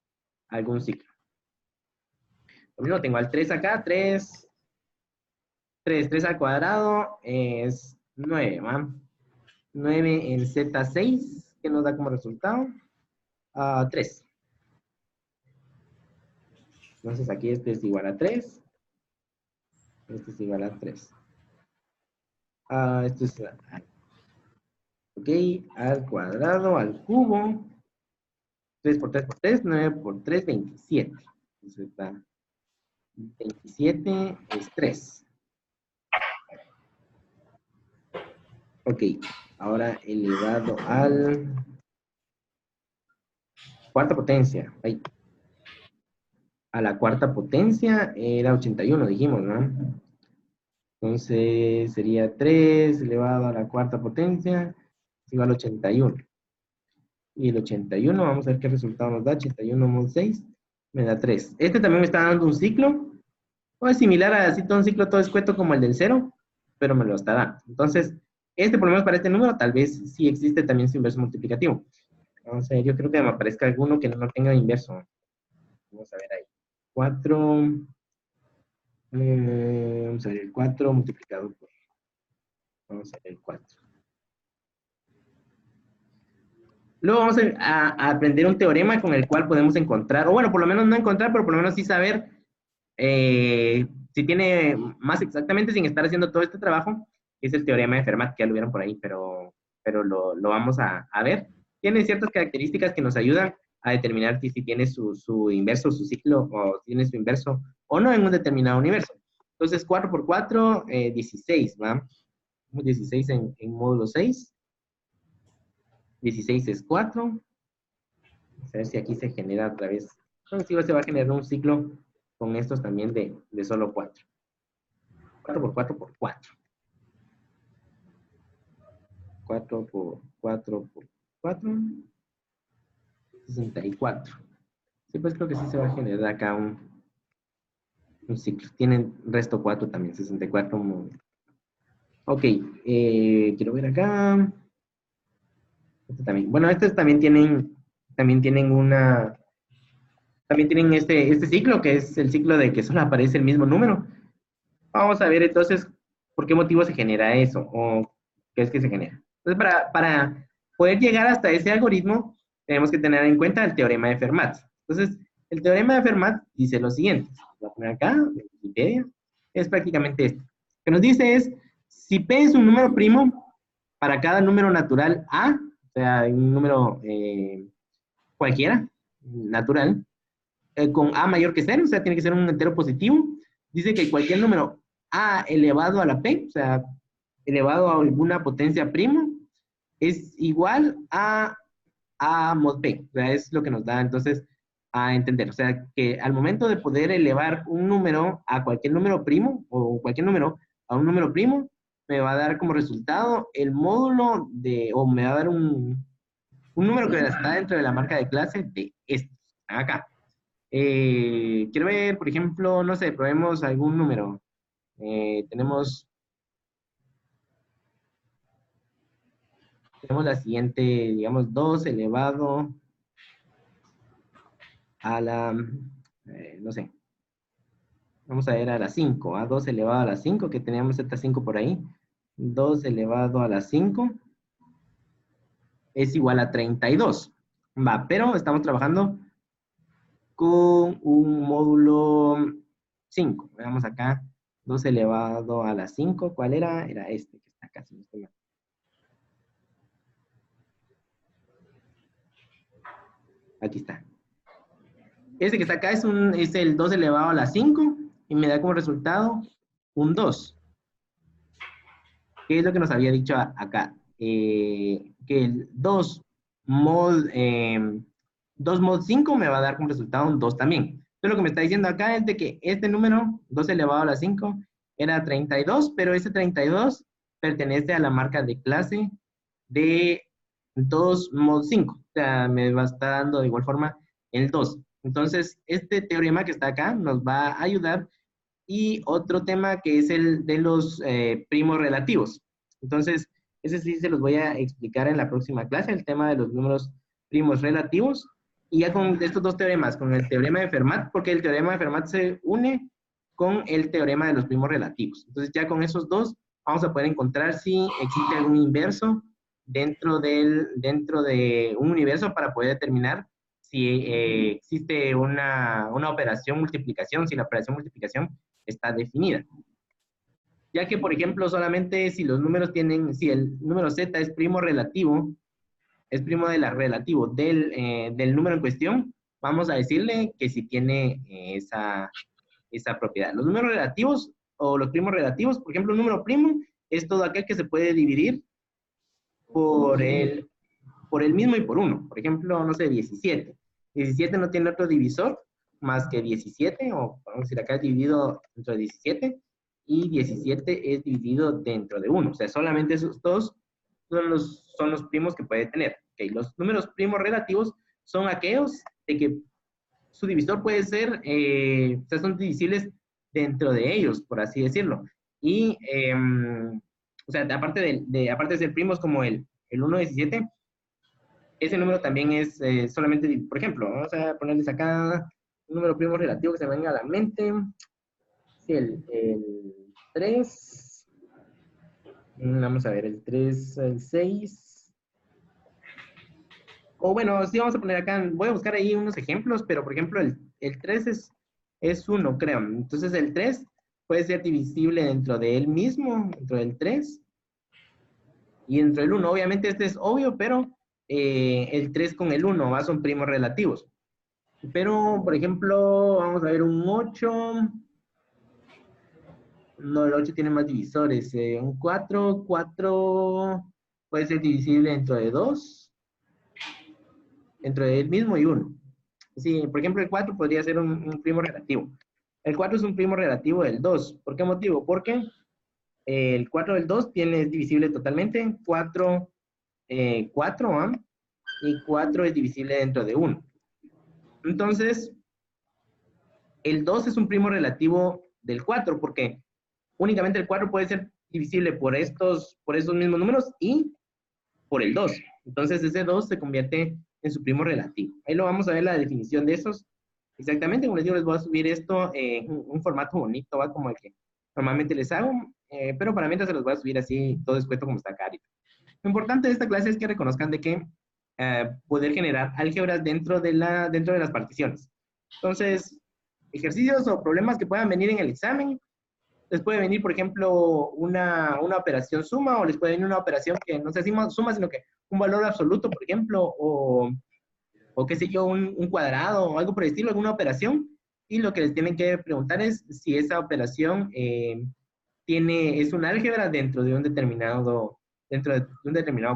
algún ciclo. Lo mismo tengo al 3 acá, 3 al cuadrado es 9, ¿va? 9 en Z6, que nos da como resultado 3. Entonces aquí este es igual a 3, este es igual a 3. Esto es, ok, al cuadrado, al cubo, 3 por 3 por 3, 9 por 3, 27. Entonces está 27 es 3. Ok, ahora elevado al cuarta potencia. Ahí. A la cuarta potencia era 81, dijimos, ¿no? Entonces sería 3 elevado a la cuarta potencia es igual a 81. Y el 81, vamos a ver qué resultado nos da. 81 más 6 me da 3. Este también me está dando un ciclo. O es similar a así todo un ciclo todo escueto como el del 0, pero me lo está dando. Entonces, este por lo menos para este número, tal vez sí existe también su inverso multiplicativo. Vamos a ver, yo creo que me aparezca alguno que no tenga inverso. Vamos a ver ahí. 4, vamos a ver el 4 multiplicado por, vamos a ver el 4. Luego vamos a aprender un teorema con el cual podemos encontrar, o bueno, por lo menos no encontrar, pero por lo menos sí saber si tiene más exactamente sin estar haciendo todo este trabajo, es el teorema de Fermat, que ya lo vieron por ahí, pero lo vamos a ver. Tiene ciertas características que nos ayudan a determinar si tiene su inverso, su ciclo, o tiene su inverso o no en un determinado universo. Entonces, 4 por 4, 16, ¿va? 16 en módulo 6. 16 es 4. Vamos a ver si aquí se genera otra vez. Entonces, sí, se va a generar un ciclo con estos también de solo 4. 4 por 4 por 4. 4 por 4 por 4. 64. Sí, pues creo que sí se va a generar acá un ciclo. Tienen resto 4 también, 64. Ok, quiero ver acá. Este también. Bueno, estos también tienen también tienen este ciclo, que es el ciclo de que solo aparece el mismo número. Vamos a ver entonces por qué motivo se genera eso, o qué es que se genera. Entonces, para poder llegar hasta ese algoritmo, tenemos que tener en cuenta el teorema de Fermat. Entonces, el teorema de Fermat dice lo siguiente. Voy a poner acá, en Wikipedia, es prácticamente esto. Lo que nos dice es, si P es un número primo, para cada número natural A, o sea, un número cualquiera, natural, con A mayor que 0, o sea, tiene que ser un entero positivo. Dice que cualquier número A elevado a la P, o sea, elevado a alguna potencia prima, es igual a mod P. O sea, es lo que nos da entonces a entender. O sea, que al momento de poder elevar un número a cualquier número primo, o cualquier número a un número primo, me va a dar como resultado el módulo de, o me va a dar un número que está dentro de la marca de clase de esto, acá. Quiero ver, por ejemplo, no sé, probemos algún número. Tenemos la siguiente, digamos, 2 elevado a la, no sé, vamos a ver a la 5, a 2 elevado a la 5, que teníamos esta 5 por ahí. 2 elevado a la 5 es igual a 32. Va, pero estamos trabajando con un módulo 5. Veamos acá, 2 elevado a la 5, ¿cuál era? Era este que está acá, si no estoy mal. Aquí está. Ese que está acá es el 2 elevado a la 5 y me da como resultado un 2. ¿Qué es lo que nos había dicho acá? Que el 2 mod, 2 mod 5 me va a dar como resultado un 2 también. Entonces lo que me está diciendo acá es de que este número, 2 elevado a la 5, era 32, pero ese 32 pertenece a la marca de clase de 2 mod 5. O sea, me va a estar dando de igual forma el 2. Entonces, este teorema que está acá nos va a ayudar. Y otro tema que es el de los primos relativos. Entonces, ese sí se los voy a explicar en la próxima clase, el tema de los números primos relativos. Y ya con estos dos teoremas, con el teorema de Fermat, porque el teorema de Fermat se une con el teorema de los primos relativos. Entonces, ya con esos dos vamos a poder encontrar si existe algún inverso dentro de un universo para poder determinar si existe una operación multiplicación, si la operación multiplicación está definida. Ya que, por ejemplo, solamente si los números tienen, si el número z es primo relativo, es primo de la relativo del número en cuestión, vamos a decirle que si tiene esa propiedad. Los números relativos o los primos relativos, por ejemplo, un número primo es todo aquel que se puede dividir por el mismo y por uno. Por ejemplo, no sé, 17. 17 no tiene otro divisor más que 17, o vamos a decir acá es dividido dentro de 17, y 17 es dividido dentro de 1. O sea, solamente esos dos son los primos que puede tener. Okay. Los números primos relativos son aquellos de que su divisor puede ser, o sea, son divisibles dentro de ellos, por así decirlo. Y, o sea, aparte de ser primos como el 1, 17, ese número también es solamente, por ejemplo, vamos a ponerles acá un número primo relativo que se venga a la mente. Sí, el 3. Vamos a ver, el 3, el 6. O bueno, sí, vamos a poner acá, voy a buscar ahí unos ejemplos, pero por ejemplo, el 3 es 1, creo. Entonces el 3 puede ser divisible dentro de él mismo, dentro del 3, y dentro del 1. Obviamente este es obvio, pero el 3 con el 1 son primos relativos. Pero, por ejemplo, vamos a ver un 8. No, el 8 tiene más divisores. Un 4 puede ser divisible dentro de 2, dentro de él mismo y 1. Sí, por ejemplo, el 4 podría ser un primo relativo. El 4 es un primo relativo del 2. ¿Por qué motivo? Porque el 4 del 2 es divisible totalmente. 4, 4, ¿ah? Y 4 es divisible dentro de 1. Entonces, el 2 es un primo relativo del 4, porque únicamente el 4 puede ser divisible por estos mismos números y por el 2. Entonces, ese 2 se convierte en su primo relativo. Ahí lo vamos a ver la definición de esos. Exactamente, como les digo, les voy a subir esto en un formato bonito, ¿va? Como el que normalmente les hago, pero para mientras se los voy a subir así, todo escueto como está acá ahorita. Lo importante de esta clase es que reconozcan de que poder generar álgebras dentro de las particiones. Entonces, ejercicios o problemas que puedan venir en el examen, les puede venir, por ejemplo, una operación suma, o les puede venir una operación que no sea suma, sino que un valor absoluto, por ejemplo, o qué sé yo, un cuadrado o algo por el estilo, alguna operación, y lo que les tienen que preguntar es si esa operación es un álgebra dentro de un determinado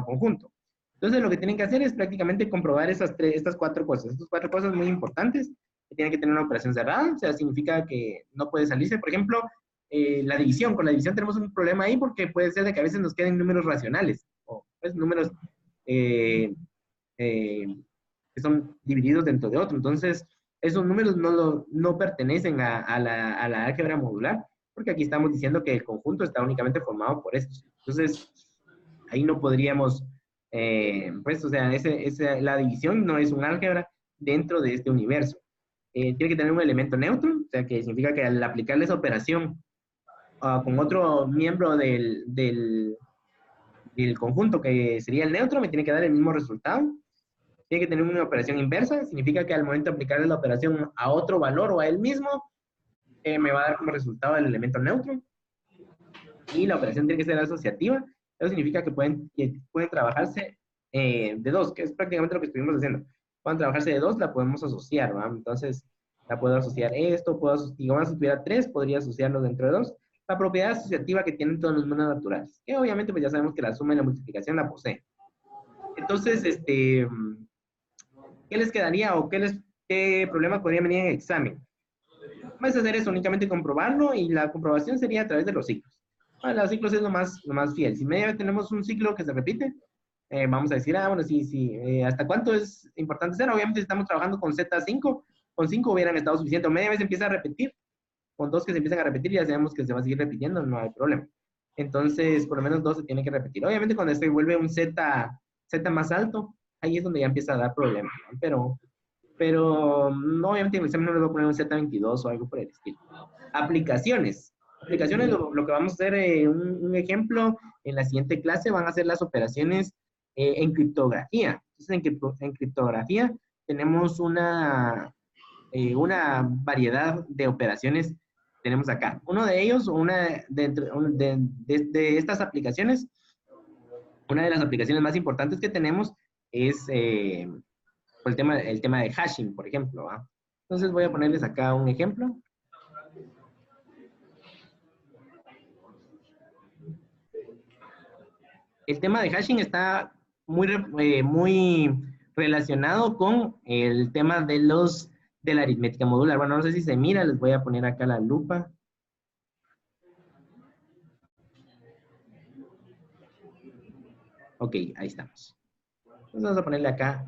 conjunto. Entonces, lo que tienen que hacer es prácticamente comprobar estas cuatro cosas. Estas cuatro cosas muy importantes, que tienen que tener una operación cerrada, o sea, significa que no puede salirse. Por ejemplo, la división. Con la división tenemos un problema ahí porque puede ser de que a veces nos queden números racionales, o pues, números eh, eh, que son divididos dentro de otro. Entonces, esos números no pertenecen a la álgebra modular, porque aquí estamos diciendo que el conjunto está únicamente formado por estos. Entonces, ahí no podríamos, pues, o sea, la división no es un álgebra dentro de este universo. Tiene que tener un elemento neutro, o sea, que significa que al aplicarle esa operación con otro miembro del conjunto, que sería el neutro, me tiene que dar el mismo resultado. Tiene que tener una operación inversa, significa que al momento de aplicarle la operación a otro valor o a él mismo, me va a dar como resultado el elemento neutro. Y la operación tiene que ser asociativa. Eso significa que pueden trabajarse de dos, que es prácticamente lo que estuvimos haciendo. Pueden trabajarse de dos, la podemos asociar, ¿va? Entonces, la puedo asociar esto, digamos, si tuviera tres, podría asociarlo dentro de dos. La propiedad asociativa que tienen todos los números naturales, que obviamente pues ya sabemos que la suma y la multiplicación la poseen. Entonces, ¿qué les quedaría o qué problema podría venir en el examen? Vas a hacer eso, únicamente comprobarlo y la comprobación sería a través de los ciclos. Bueno, los ciclos es lo más fiel. Si media vez tenemos un ciclo que se repite, vamos a decir, bueno, sí, sí, ¿hasta cuánto es importante ser? Obviamente si estamos trabajando con Z5, con 5 hubieran estado suficiente. O media vez empieza a repetir, con 2 que se empiezan a repetir, ya sabemos que se va a seguir repitiendo, no hay problema. Entonces, por lo menos 2 se tienen que repetir. Obviamente cuando se vuelve un Z más alto, ahí es donde ya empieza a dar problemas, ¿no? Pero no, obviamente en el examen no les voy a poner un Z22 o algo por el estilo. Aplicaciones. Aplicaciones, lo que vamos a hacer, un ejemplo, en la siguiente clase van a ser las operaciones en criptografía. Entonces, en criptografía tenemos una variedad de operaciones tenemos acá. Uno de ellos, de estas aplicaciones, una de las aplicaciones más importantes que tenemos es el tema de hashing, por ejemplo, ¿va? Entonces voy a ponerles acá un ejemplo. El tema de hashing está muy relacionado con el tema de la aritmética modular. Bueno, no sé si se mira, les voy a poner acá la lupa. Ok, ahí estamos. Entonces vamos a ponerle acá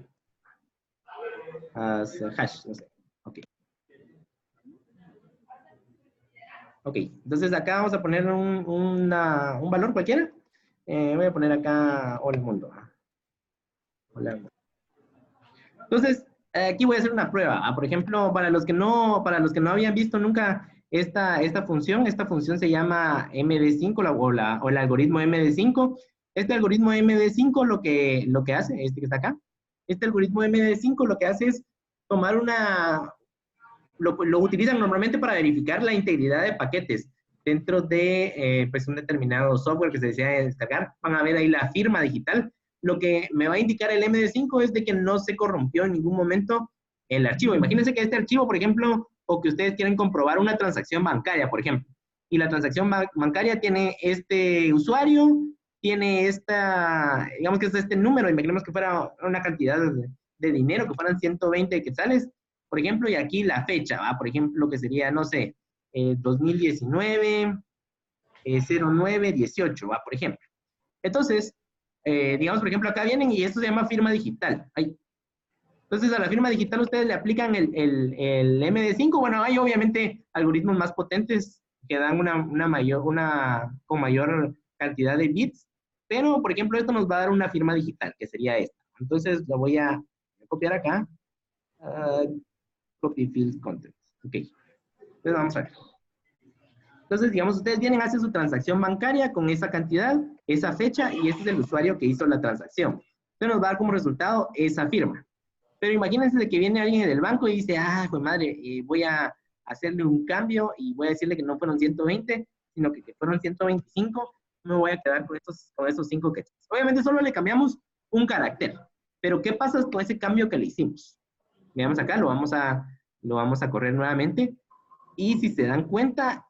hash, no sé. Ok. Ok, entonces acá vamos a poner un valor cualquiera. Voy a poner acá hola mundo. Hola. Entonces, aquí voy a hacer una prueba. Por ejemplo, para los que no habían visto nunca esta función se llama MD5 o el algoritmo MD5. Este algoritmo MD5 lo que hace, este que está acá, este algoritmo MD5 lo que hace es tomar lo utilizan normalmente para verificar la integridad de paquetes dentro de pues un determinado software que se desea descargar. Van a ver ahí la firma digital. Lo que me va a indicar el MD5 es de que no se corrompió en ningún momento el archivo. Imagínense que este archivo, por ejemplo, o que ustedes quieren comprobar una transacción bancaria, por ejemplo, y la transacción bancaria tiene este usuario, tiene digamos que es este número, imaginemos que fuera una cantidad de dinero, que fueran 120 quetzales, por ejemplo, y aquí la fecha, ¿va? Por ejemplo, que sería, no sé, 2019, 0918, ¿va? Por ejemplo. Entonces, digamos, por ejemplo, acá vienen y esto se llama firma digital. Ahí. Entonces, a la firma digital ustedes le aplican el MD5. Bueno, hay obviamente algoritmos más potentes que dan con mayor cantidad de bits, pero, por ejemplo, esto nos va a dar una firma digital, que sería esta. Entonces, lo voy a copiar acá. Copy field content. Ok. Entonces, vamos a ver. Entonces, digamos, ustedes vienen, hacen su transacción bancaria con esa cantidad, esa fecha, y este es el usuario que hizo la transacción. Entonces, nos va a dar como resultado esa firma. Pero imagínense de que viene alguien del banco y dice, pues madre, voy a hacerle un cambio y voy a decirle que no fueron 120, sino que fueron 125, me voy a quedar con esos 5 quetzales. Obviamente solo le cambiamos un carácter, pero ¿qué pasa con ese cambio que le hicimos? Veamos acá, lo vamos a correr nuevamente, y si se dan cuenta,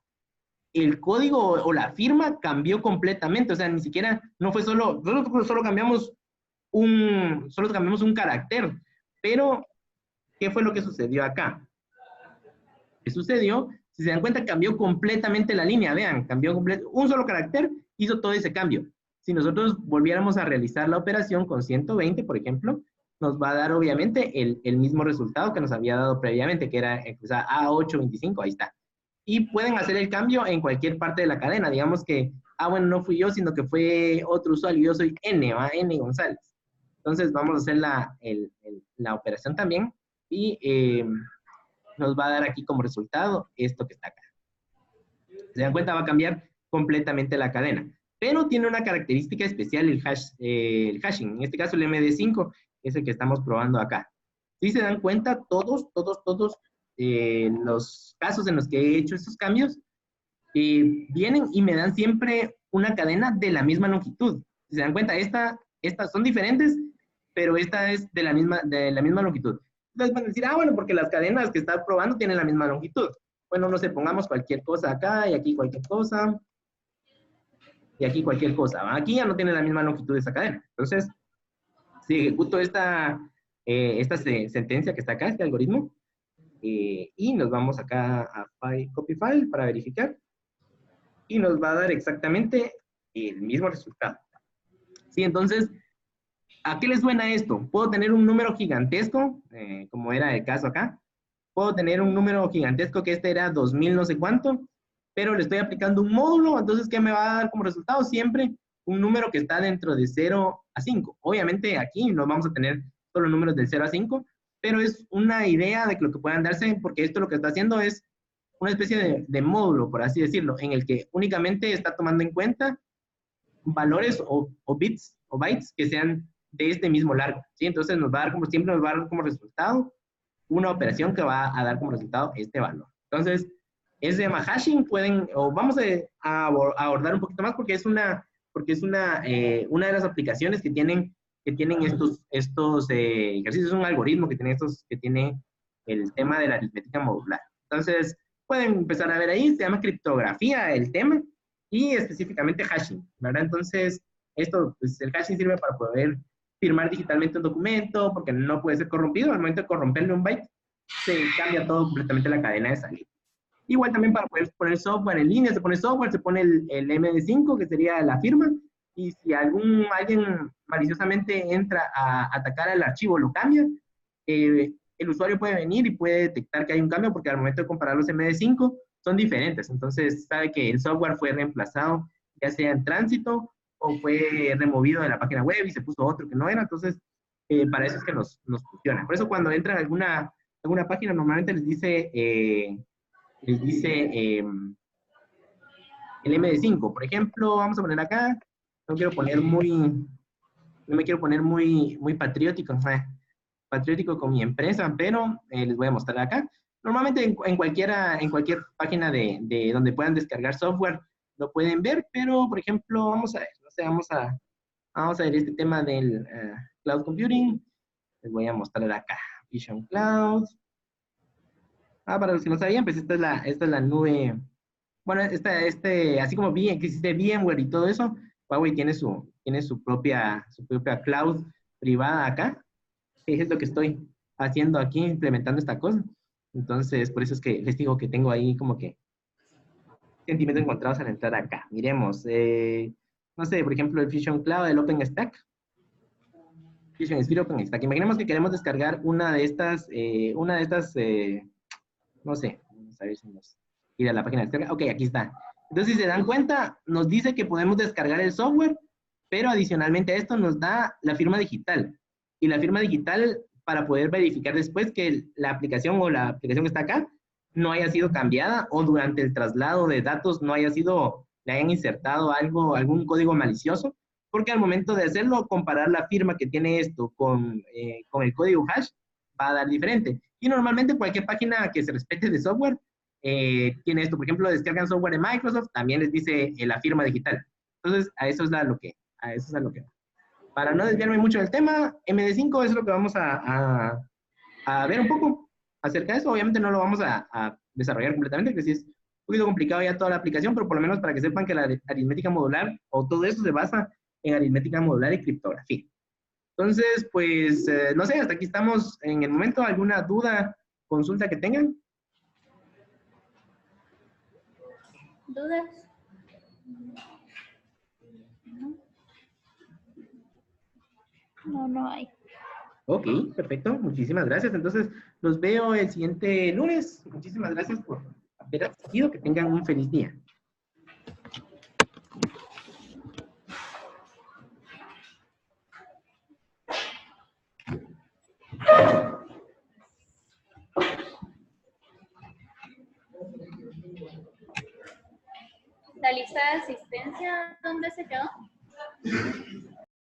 el código o la firma cambió completamente, o sea, ni siquiera, no fue solo cambiamos un carácter, pero ¿qué fue lo que sucedió acá? ¿Qué sucedió? Si se dan cuenta, cambió completamente la línea, vean, un solo carácter hizo todo ese cambio. Si nosotros volviéramos a realizar la operación con 120, por ejemplo, nos va a dar obviamente el mismo resultado que nos había dado previamente, que era A825, ahí está. Y pueden hacer el cambio en cualquier parte de la cadena. Digamos que, bueno, no fui yo, sino que fue otro usuario. Yo soy N, ¿va? N González. Entonces vamos a hacer la operación también y nos va a dar aquí como resultado esto que está acá. Se dan cuenta, va a cambiar completamente la cadena. Pero tiene una característica especial el hashing. En este caso el MD5 es el que estamos probando acá. Si se dan cuenta, todos los casos en los que he hecho estos cambios vienen y me dan siempre una cadena de la misma longitud. Si se dan cuenta, estas son diferentes, pero esta es de la misma longitud. Entonces van a decir, bueno, porque las cadenas que estás probando tienen la misma longitud. Bueno, no sé, pongamos cualquier cosa acá y aquí cualquier cosa. Y aquí cualquier cosa. Aquí ya no tiene la misma longitud de esa cadena. Entonces, Si ejecuto esta sentencia que está acá, este algoritmo, y nos vamos acá a Copy File para verificar, y nos va a dar exactamente el mismo resultado. Sí, entonces, ¿a qué les suena esto? Puedo tener un número gigantesco, como era el caso acá. Puedo tener un número gigantesco, que este era 2000 no sé cuánto, pero le estoy aplicando un módulo, entonces, ¿qué me va a dar como resultado? Siempre un número que está dentro de 0 a 5. Obviamente aquí no vamos a tener solo números del 0 a 5, pero es una idea de lo que puedan darse, porque esto lo que está haciendo es una especie de módulo, por así decirlo, en el que únicamente está tomando en cuenta valores o bits o bytes que sean de este mismo largo, ¿sí? Entonces nos va a dar como siempre, nos va a dar como resultado una operación que va a dar como resultado este valor. Entonces, ese se llama hashing, pueden, o vamos a abordar un poquito más porque es una de las aplicaciones que tienen estos ejercicios, es un algoritmo que tiene el tema de la aritmética modular. Entonces, pueden empezar a ver ahí, se llama criptografía el tema, y específicamente hashing, ¿verdad? Entonces, pues el hashing sirve para poder firmar digitalmente un documento, porque no puede ser corrompido. Al momento de corromperle un byte, se cambia todo completamente la cadena de salida. Igual también para poder poner software en línea, se pone software, se pone el MD5, que sería la firma, y si alguien maliciosamente entra a atacar el archivo, lo cambia, el usuario puede venir y puede detectar que hay un cambio, porque al momento de comparar los MD5 son diferentes. Entonces sabe que el software fue reemplazado, ya sea en tránsito o fue removido de la página web y se puso otro que no era. Entonces, para eso es que nos funciona. Por eso cuando entran a alguna página, normalmente les dice el MD5. Por ejemplo, vamos a poner acá, no me quiero poner muy patriótico, patriótico con mi empresa, pero les voy a mostrar acá. Normalmente en cualquier página de donde puedan descargar software lo pueden ver, pero por ejemplo, vamos a ver, no sé, vamos a ver este tema del cloud computing. Les voy a mostrar acá, Vision Cloud. Para los que no sabían, pues esta es la nube. Bueno, así como que existe VMware y todo eso, Huawei tiene su propia cloud privada acá, que es lo que estoy haciendo aquí, implementando esta cosa. Entonces, por eso es que les digo que tengo ahí como que sentimientos encontrados al entrar acá. Miremos, no sé, por ejemplo, el Fusion Cloud, el OpenStack. Fusion Sphere OpenStack. Imaginemos que queremos descargar una de estas no sé, vamos a ver si nos ir a la página de descarga. Ok, aquí está. Entonces, si se dan cuenta, nos dice que podemos descargar el software, pero adicionalmente a esto nos da la firma digital. Y la firma digital para poder verificar después que la aplicación o la aplicación que está acá no haya sido cambiada o durante el traslado de datos no le hayan insertado algún código malicioso, porque al momento de hacerlo, comparar la firma que tiene esto con el código hash va a dar diferente. Y normalmente cualquier página que se respete de software tiene esto. Por ejemplo, descargan software de Microsoft, también les dice la firma digital. Entonces, a eso es a lo que va. Para no desviarme mucho del tema, MD5 es lo que vamos a ver un poco acerca de eso. Obviamente no lo vamos a desarrollar completamente, que sí es un poquito complicado ya toda la aplicación, pero por lo menos para que sepan que la aritmética modular o todo eso se basa en aritmética modular y criptografía. Entonces, pues, no sé, hasta aquí estamos en el momento. ¿Alguna duda, consulta que tengan? ¿Dudas? No hay. Ok, perfecto. Muchísimas gracias. Entonces, los veo el siguiente lunes. Muchísimas gracias por haber asistido. Que tengan un feliz día. La lista de asistencia, ¿dónde se quedó?